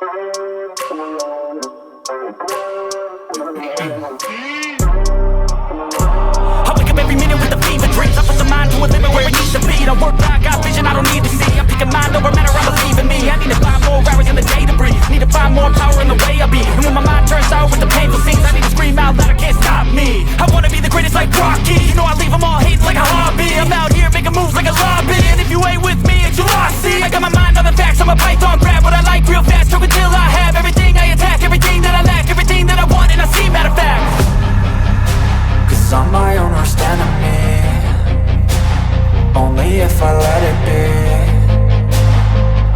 I wake up every minute with a fever dreams. I put the mind to a limit where it needs to be. I work blind, got vision I don't need to see. I'm picking mind over matter, I believe in me. I need to find more hours in the day to breathe. Need to find more power in the way I be. And when my mind turns out with the painful scenes, I need to scream out loud, I can't stop me. I wanna be the greatest like Rocky. You know I leave them all hating like a hobby. I'm out here making moves like a lobby. And if you ain't with me, it's you lost, see. I got my mind on the facts, I'm a python, grab what I like real fast. Choke until I have everything I attack, everything that I lack, everything that I want and I see, matter of fact. Cause I'm my own worst enemy. Only if I let it be.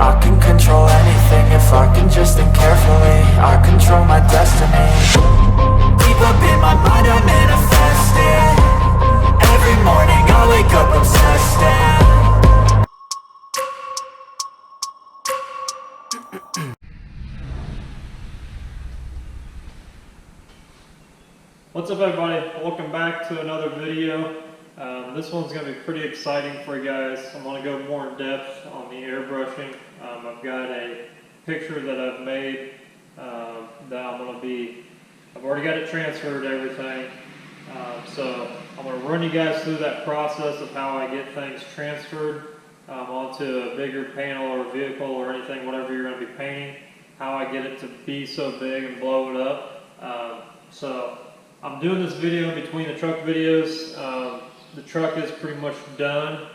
I can control anything if I can just think carefully. I control my destiny. Deep up in my mind I manifest it. Every morning I wake up obsessed and What's up everybody, welcome back to another video. This one's going to be pretty exciting for you guys. I'm going to go more in depth on the airbrushing. I've got a picture that I've made that I've already got it transferred, everything. So I'm going to run you guys through that process of how I get things transferred onto a bigger panel or vehicle or anything, whatever you're going to be painting, how I get it to be so big and blow it up. So I'm doing this video in between the truck videos. The truck is pretty much done.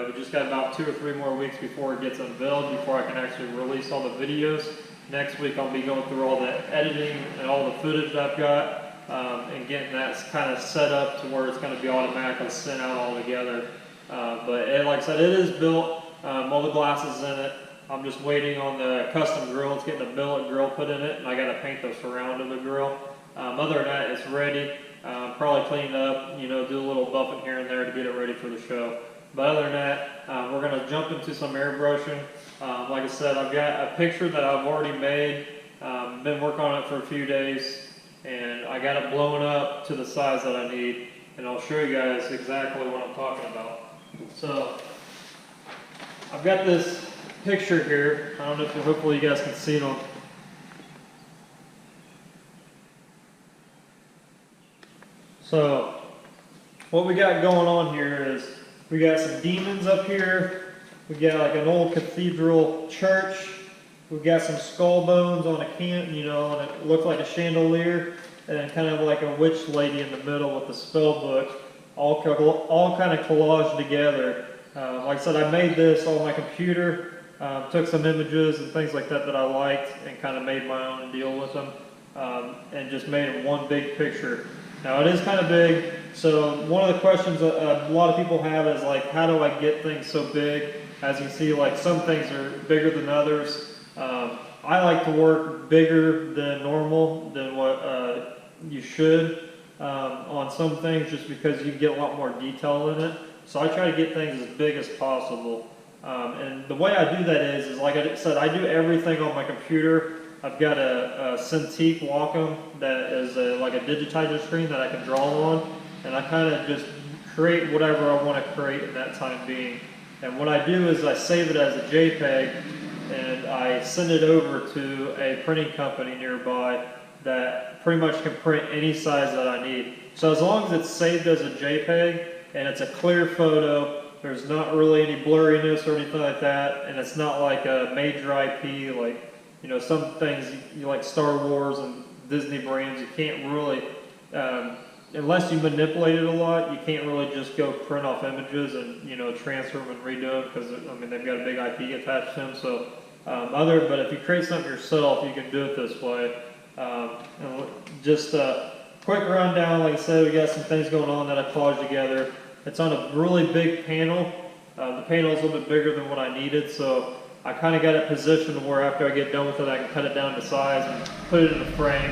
We just got about 2 or 3 more weeks before it gets unveiled, before I can actually release all the videos. Next week I'll be going through all the editing and all the footage I've got and getting that kind of set up to where it's going to be automatically sent out all together. But like I said, it is built, all the glass is in it. I'm just waiting on the custom grill. It's getting a billet grill put in it, and I got to paint the surround of the grill. Other than that, it's ready. Probably clean it up, you know, do a little buffing here and there to get it ready for the show. But other than that, we're going to jump into some airbrushing. Like I said, I've got a picture that I've already made. Been working on it for a few days, and I got it blown up to the size that I need. And I'll show you guys exactly what I'm talking about. So, I've got this picture here. I don't know if hopefully you guys can see it on. So, what we got going on here is we got some demons up here. We got like an old cathedral church. We got some skull bones on a can, you know, and it looked like a chandelier, and then kind of like a witch lady in the middle with the spell book, all kind of collaged together. Like I said, I made this on my computer. Took some images and things like that that I liked and kind of made my own deal with them, and just made one big picture. Now it is kind of big, so one of the questions a lot of people have is like, how do I get things so big? As you can see, like some things are bigger than others. I like to work bigger than normal, than what you should on some things, just because you get a lot more detail in it. So I try to get things as big as possible. And the way I do that is like I said, I do everything on my computer. I've got a Cintiq Wacom that is like a digitizer screen that I can draw on, and I kind of just create whatever I want to create in that time being. And what I do is I save it as a JPEG, and I send it over to a printing company nearby that pretty much can print any size that I need. So as long as it's saved as a JPEG and it's a clear photo, there's not really any blurriness or anything like that, and it's not like a major IP, like, you know, some things you like Star Wars and Disney brands, you can't really, unless you manipulate it a lot, you can't really just go print off images and, you know, transfer them and redo them, because I mean they've got a big IP attached to them. So but if you create something yourself, you can do it this way. And just a quick rundown. Like I said, we got some things going on that I collaged together. It's on a really big panel. The panel is a little bit bigger than what I needed, so I kind of got it positioned where after I get done with it, I can cut it down to size and put it in a frame,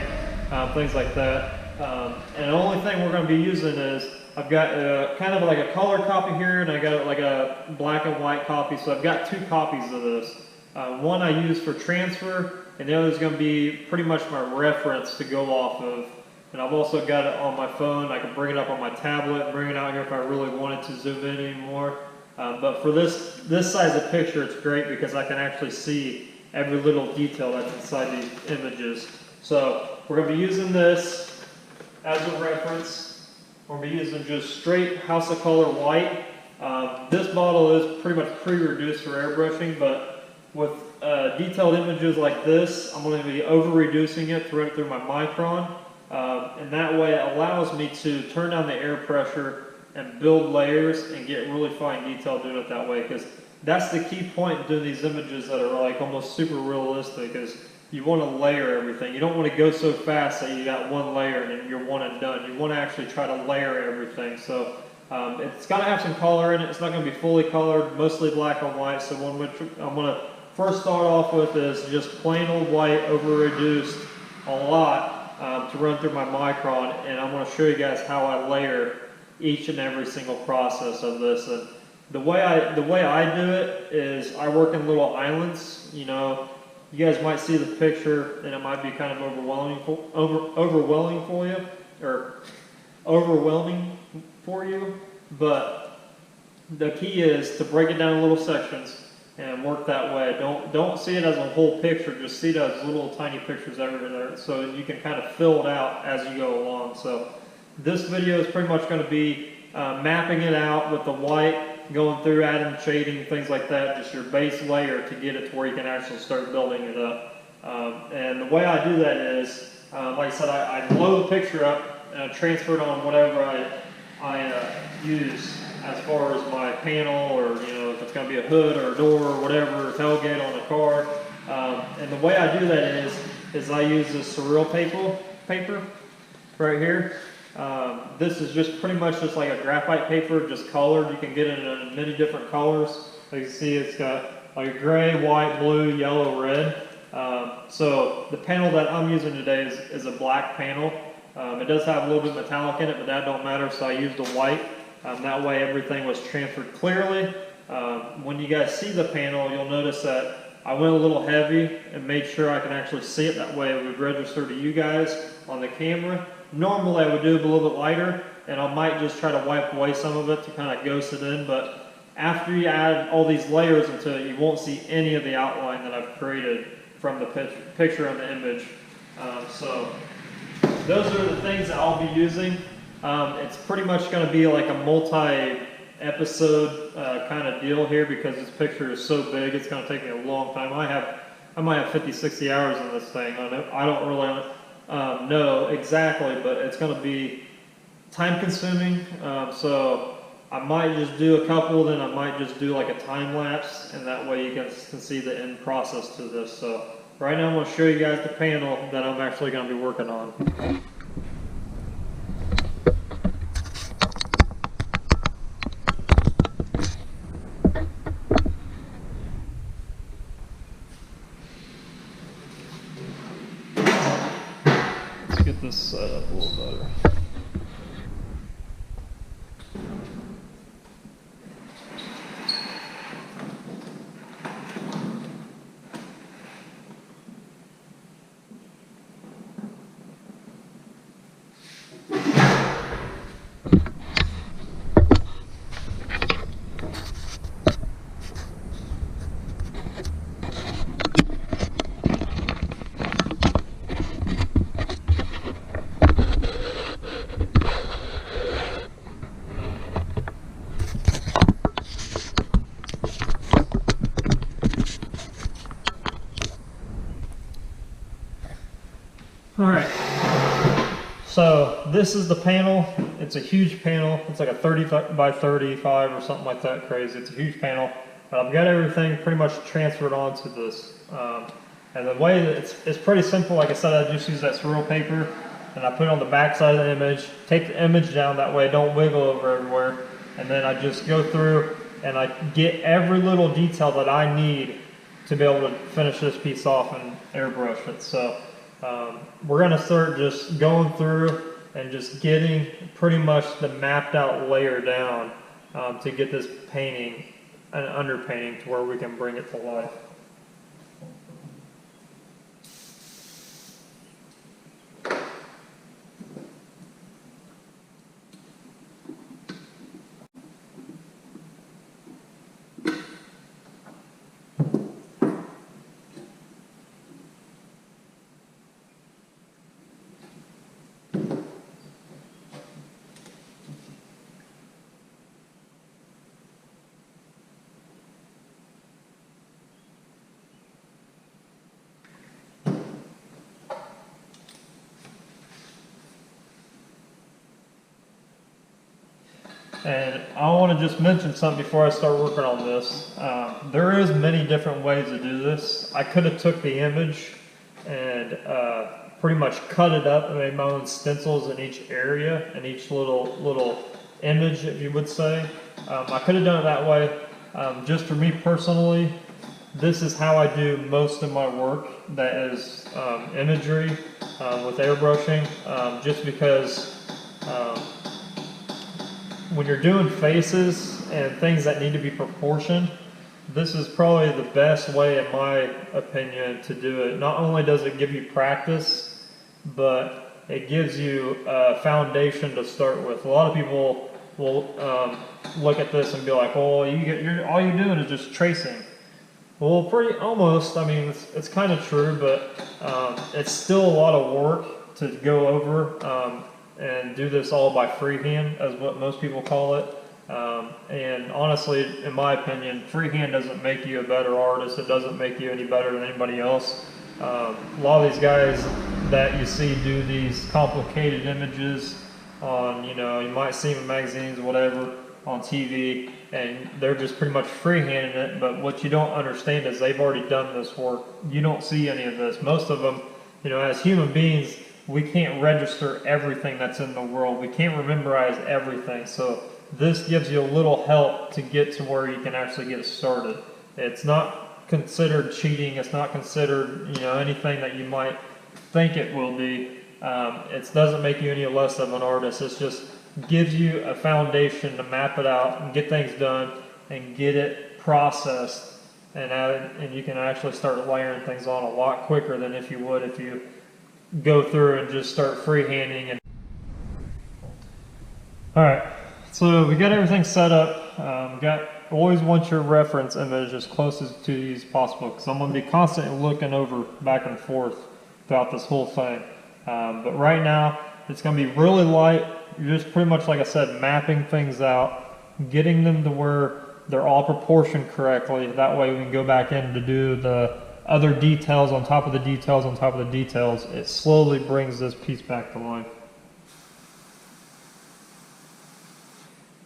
things like that. And the only thing we're going to be using is, I've got kind of like a color copy here, and I got like a black and white copy, so I've got 2 copies of this. One I use for transfer, and the other is going to be pretty much my reference to go off of. And I've also got it on my phone. I can bring it up on my tablet, bring it out here if I really wanted to zoom in anymore. But for this size of picture, it's great because I can actually see every little detail that's inside these images. So we're going to be using this as a reference. We're going to be using just straight House of Color white. This model is pretty much pre-reduced for airbrushing, but with detailed images like this, I'm going to be over-reducing it to run it through my micron. And that way it allows me to turn down the air pressure and build layers and get really fine detail doing it that way, because that's the key point in doing these images that are like almost super realistic, is you want to layer everything. You don't want to go so fast that you got one layer and you're one and done. You want to actually try to layer everything. So it's got to have some color in it. It's not going to be fully colored, mostly black and white. So one which I'm going to first start off with is just plain old white, over-reduced a lot to run through my micron, and I'm going to show you guys how I layer each and every single process of this. And the way I do it is I work in little islands. You know, you guys might see the picture and it might be kind of overwhelming for you, but the key is to break it down in little sections and work that way. Don't see it as a whole picture, just see it as little tiny pictures everywhere, so you can kind of fill it out as you go along. So this video is pretty much going to be mapping it out with the white, going through, adding shading, things like that, just your base layer to get it to where you can actually start building it up. And the way I do that is, like I said, I blow the picture up and I transfer it on whatever I use as far as my panel, or you know, if it's going to be a hood or a door or whatever, tailgate on a car. And the way I do that is I use this surreal paper right here. This is just pretty much just like a graphite paper, just colored. You can get it in many different colors. As you can see, it's got like gray, white, blue, yellow, red. So the panel that I'm using today is a black panel. It does have a little bit metallic in it, but that don't matter, so I used the white. That way everything was transferred clearly. When you guys see the panel, you'll notice that I went a little heavy and made sure I can actually see it. That way it would register to you guys on the camera. Normally I would do it a little bit lighter, and I might just try to wipe away some of it to kind of ghost it in, but after you add all these layers into it, you won't see any of the outline that I've created from the picture and the image. So those are the things that I'll be using. It's pretty much going to be like a multi-episode kind of deal here, because this picture is so big. It's going to take me a long time. I might have 50, 60 hours in this thing. I don't really know exactly, but it's going to be time consuming. So I might just do a couple, then I might just do like a time lapse, and that way you guys can see the end process to this. So right now I'm going to show you guys the panel that I'm actually going to be working on. Get this set up a little better. Alright, so this is the panel. It's a huge panel. It's like a 30 by 35 or something like that, crazy. It's a huge panel. But I've got everything pretty much transferred onto this. And the way that it's pretty simple. Like I said, I just use that surreal paper and I put it on the back side of the image, take the image down, that way it don't wiggle over everywhere. And then I just go through and I get every little detail that I need to be able to finish this piece off and airbrush it. So we're going to start just going through and just getting pretty much the mapped out layer down to get this painting and underpainting to where we can bring it to life. And I want to just mention something before I start working on this. There is many different ways to do this. I could have took the image and pretty much cut it up and made my own stencils in each area, in each little image, if you would say. I could have done it that way. Just for me personally, this is how I do most of my work. That is imagery with airbrushing, just because when you're doing faces and things that need to be proportioned, this is probably the best way, in my opinion, to do it. Not only does it give you practice, but it gives you a foundation to start with. A lot of people will look at this and be like, "Well, all you're doing is just tracing." Well, pretty almost. I mean, it's kind of true, but it's still a lot of work to go over and do this all by freehand, as what most people call it. And honestly, in my opinion, freehand doesn't make you a better artist. It doesn't make you any better than anybody else. A lot of these guys that you see do these complicated images on, you might see them in magazines or whatever, on TV, and they're just pretty much freehanding it. But what you don't understand is they've already done this work. You don't see any of this. Most of them, as human beings, we can't register everything that's in the world. We can't memorize everything. So this gives you a little help to get to where you can actually get started. It's not considered cheating. It's not considered, anything that you might think it will be. It doesn't make you any less of an artist. It just gives you a foundation to map it out and get things done and get it processed, and you can actually start layering things on a lot quicker than if you would if you go through and just start freehanding. Alright, so we got everything set up. Always want your reference image as close to these as possible, because I'm going to be constantly looking over back and forth throughout this whole thing. But right now, it's going to be really light. You're just pretty much, like I said, mapping things out, getting them to where they're all proportioned correctly. That way we can go back in to do the other details on top of the details on top of the details. It slowly brings this piece back to life.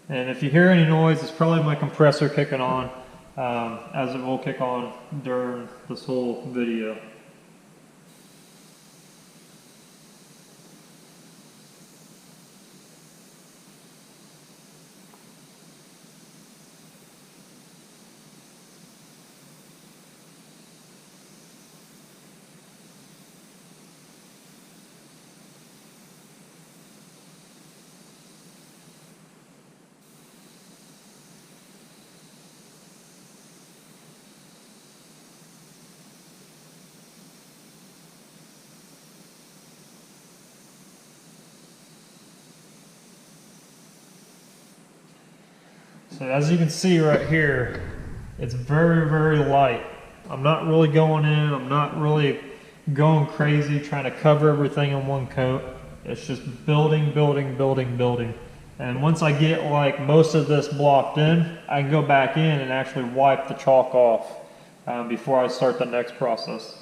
And if you hear any noise, it's probably my compressor kicking on, as it will kick on during this whole video. So as you can see right here, it's very, very light. I'm not really going in, I'm not really going crazy trying to cover everything in one coat. It's just building, building, building, building. And once I get like most of this blocked in, I can go back in and actually wipe the chalk off before I start the next process.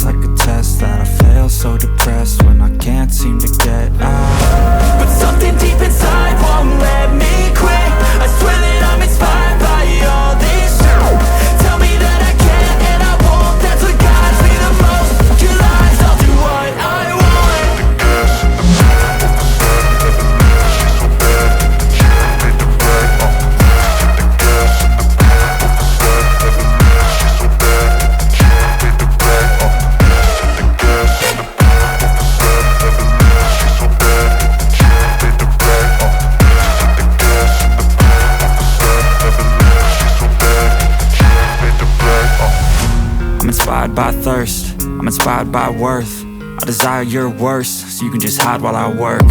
stress like a test that I fail, so depressed when I can't seem to get out. But something deep inside won't let me quit. I swear that I'm inspired by all this shit. Tell me that I can't and I won't, that's what guides me the most. Your lies, I'll do what I want. Inspired by thirst, I'm inspired by worth. I desire your worst, so you can just hide while I work.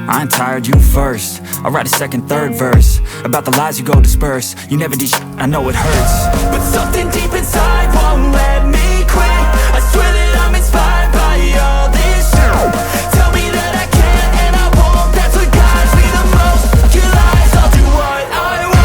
I ain't tired, you first. I'll write a second, third verse about the lies you go disperse. You never did shit, I know it hurts. But something deep inside won't let me quit. I swear that I'm inspired by all this shit. Tell me that I can't and I won't, that's what guides me the most. Your lies, I'll do what I want.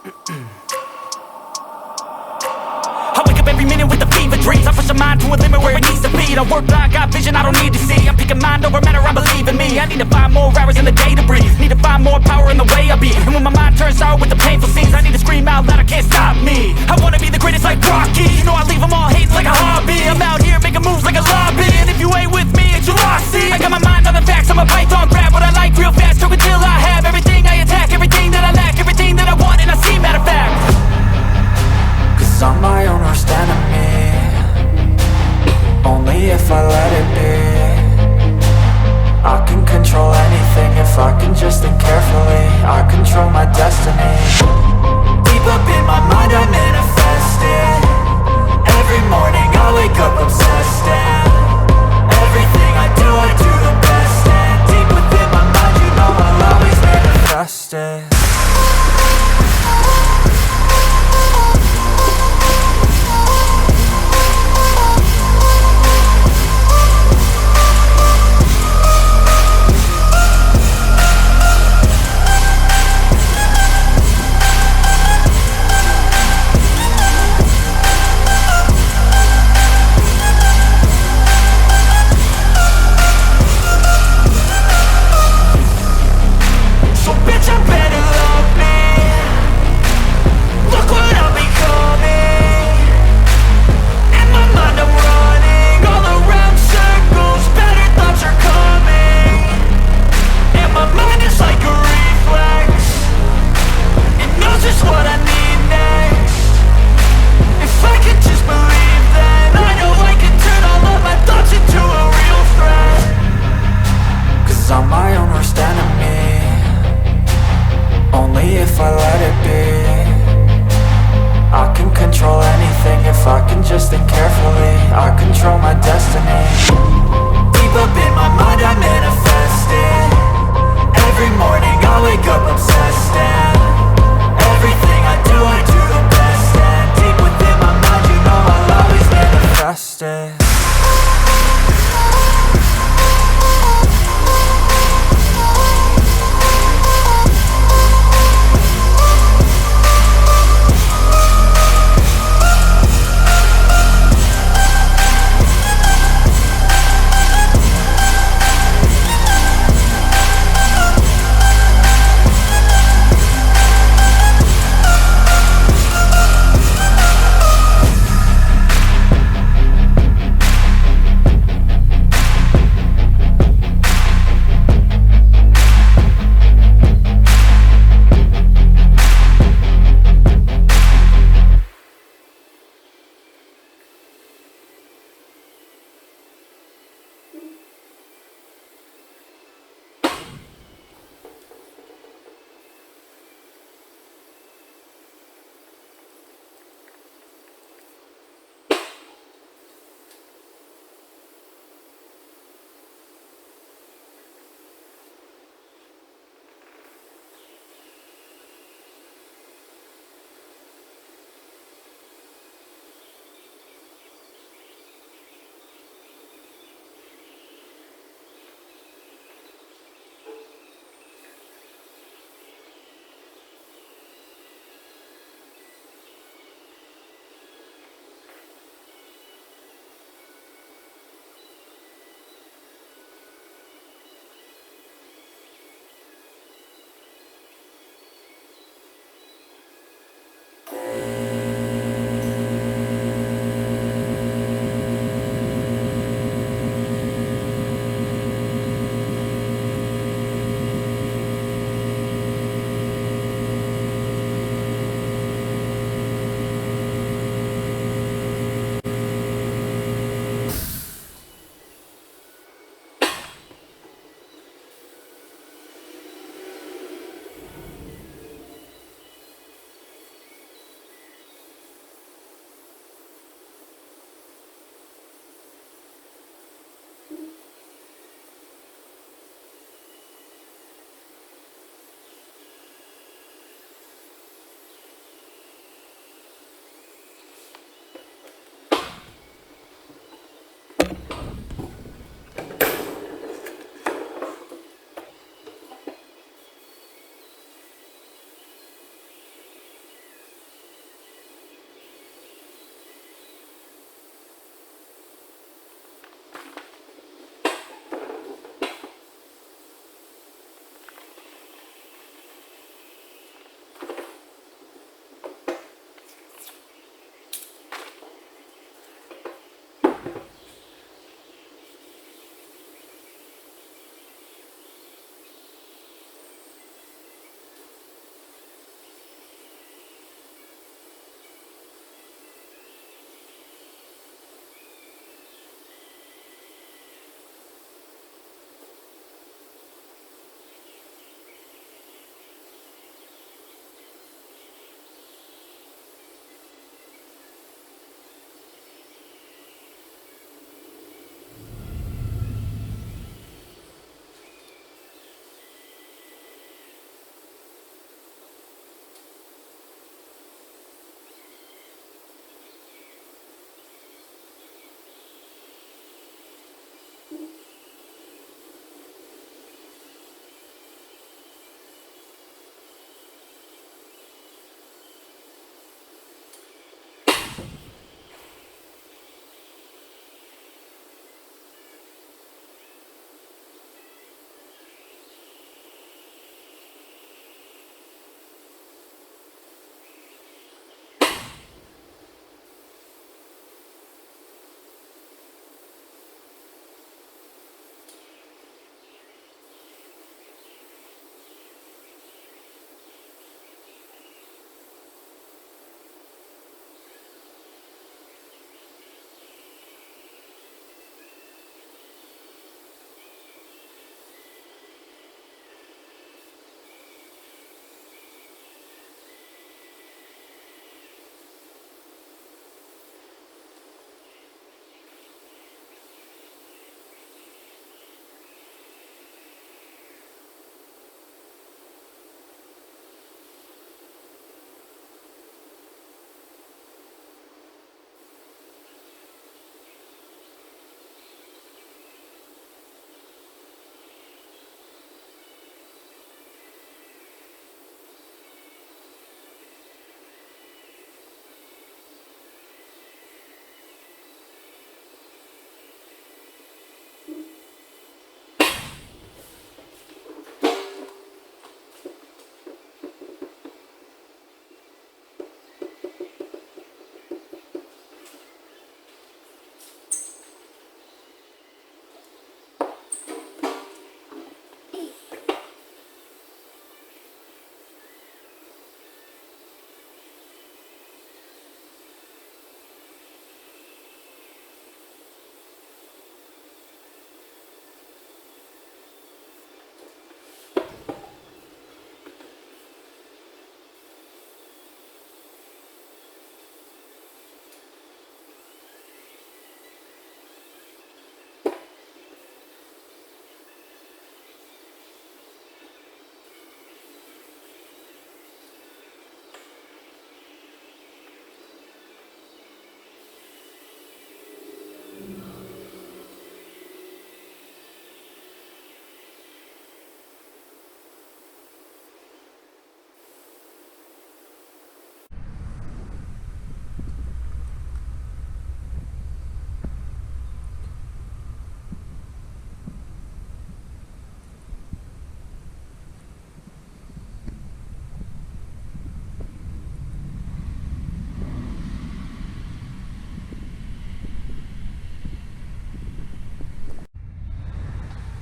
I wake up every minute with the fever dreams. I push my mind to a limit where it needs to be. I work blind, got vision I don't need to see. I'm picking mind over matter, I believe in me. I need to find more hours in the day to breathe. Need to find more power in the way I be. And when my mind turns sour with the painful scenes, I need to scream out loud, I can't stop me. I wanna be the greatest like Rocky. You know I leave them all hating like a hobby. I'm out here making moves like a lobby. And if you ain't with me, it's your loss, see. I got my mind on the facts, I'm a python, grab what I like real fast. Took until I have everything I attack, everything that I lack, everything that I want, and I see, matter of fact. Cause I'm my own worst enemy. Only if I let it be. I can control anything if I can just think carefully. I control my destiny.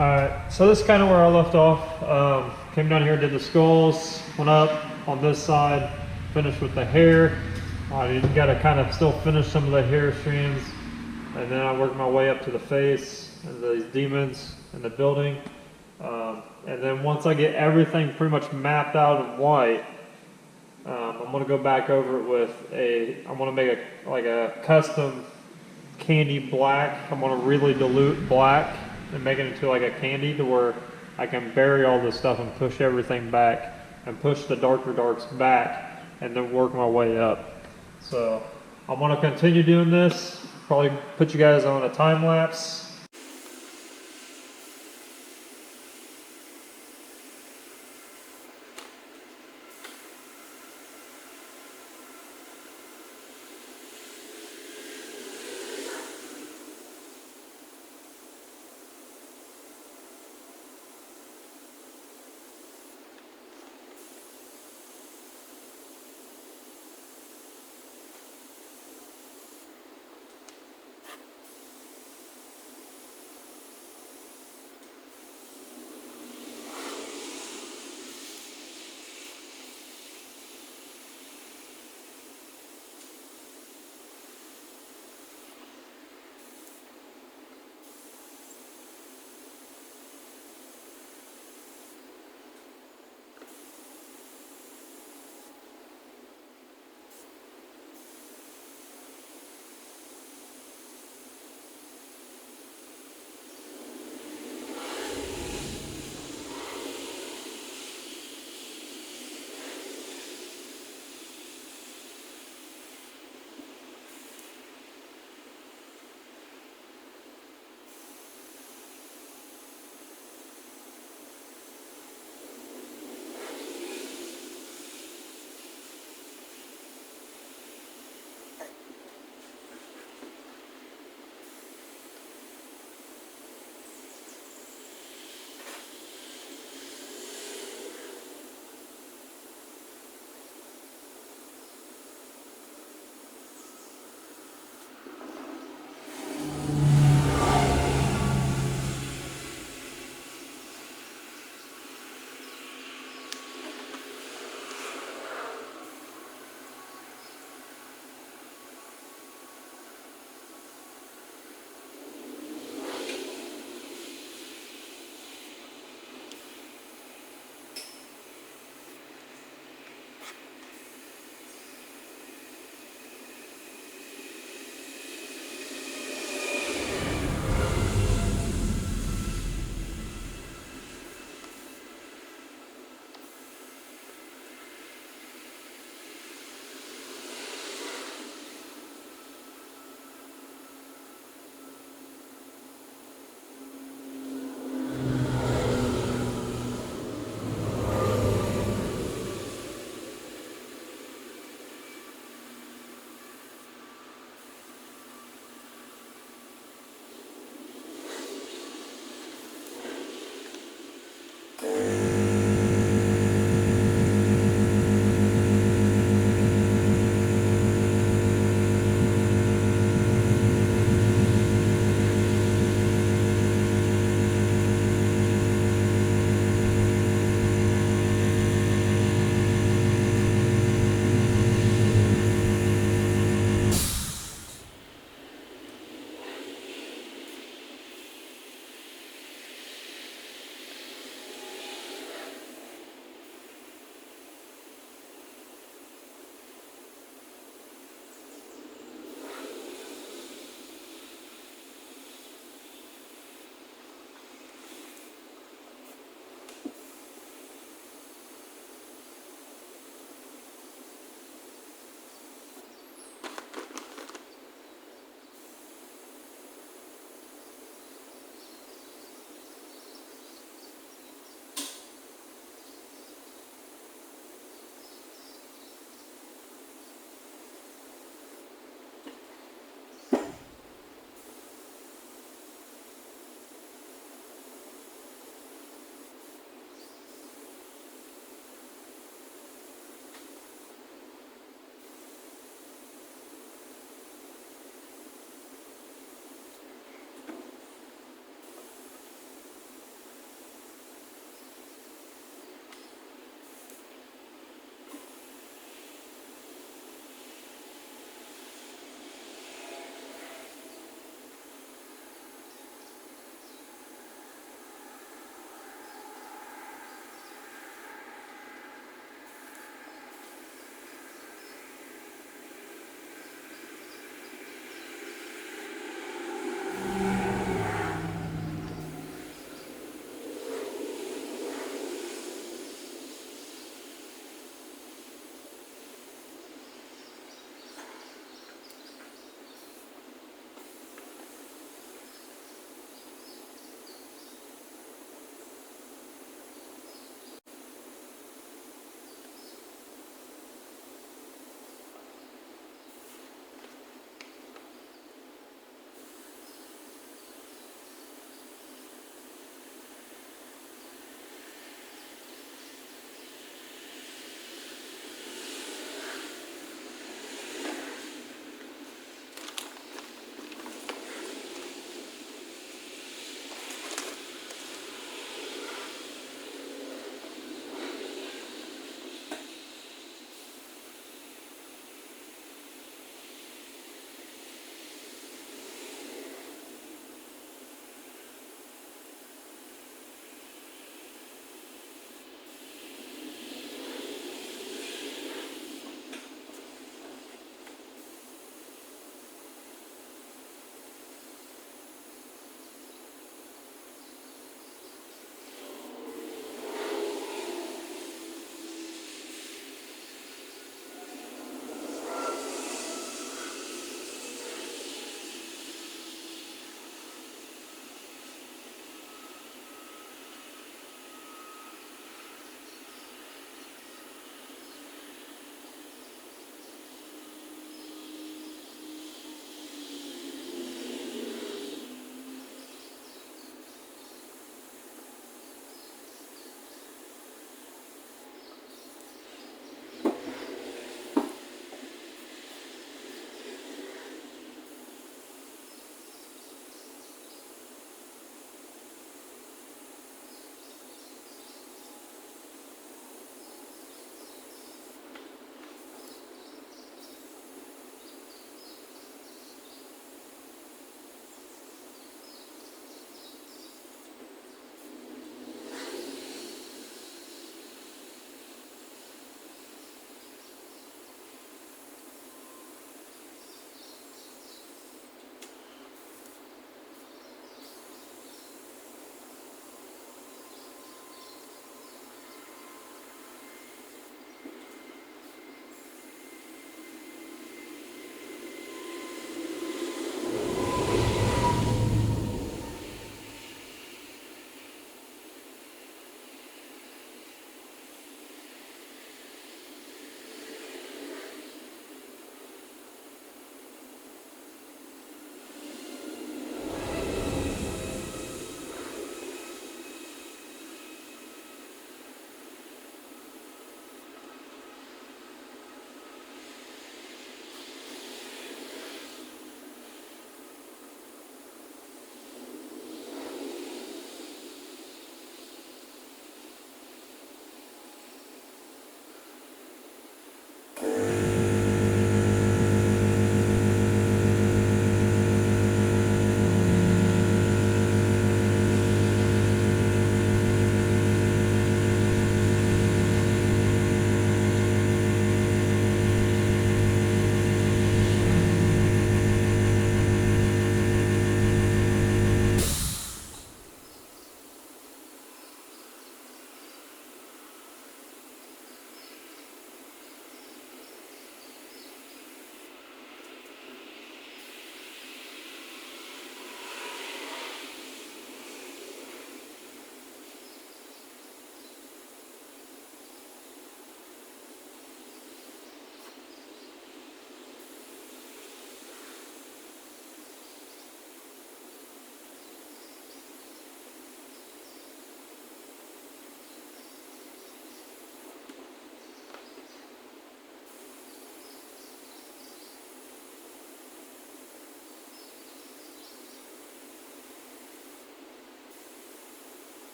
Alright, so this is kind of where I left off. Came down here, did the skulls, went up on this side, finished with the hair. You got to kind of still finish some of the hair streams, and then I worked my way up to the face and these demons and the building. And then once I get everything pretty much mapped out in white, I'm going to go back over it with I'm going to make a custom candy black. I'm going to really dilute black and make it into like a candy to where I can bury all this stuff and push everything back and push the darker darks back and then work my way up. So I'm going to continue doing this, probably put you guys on a time lapse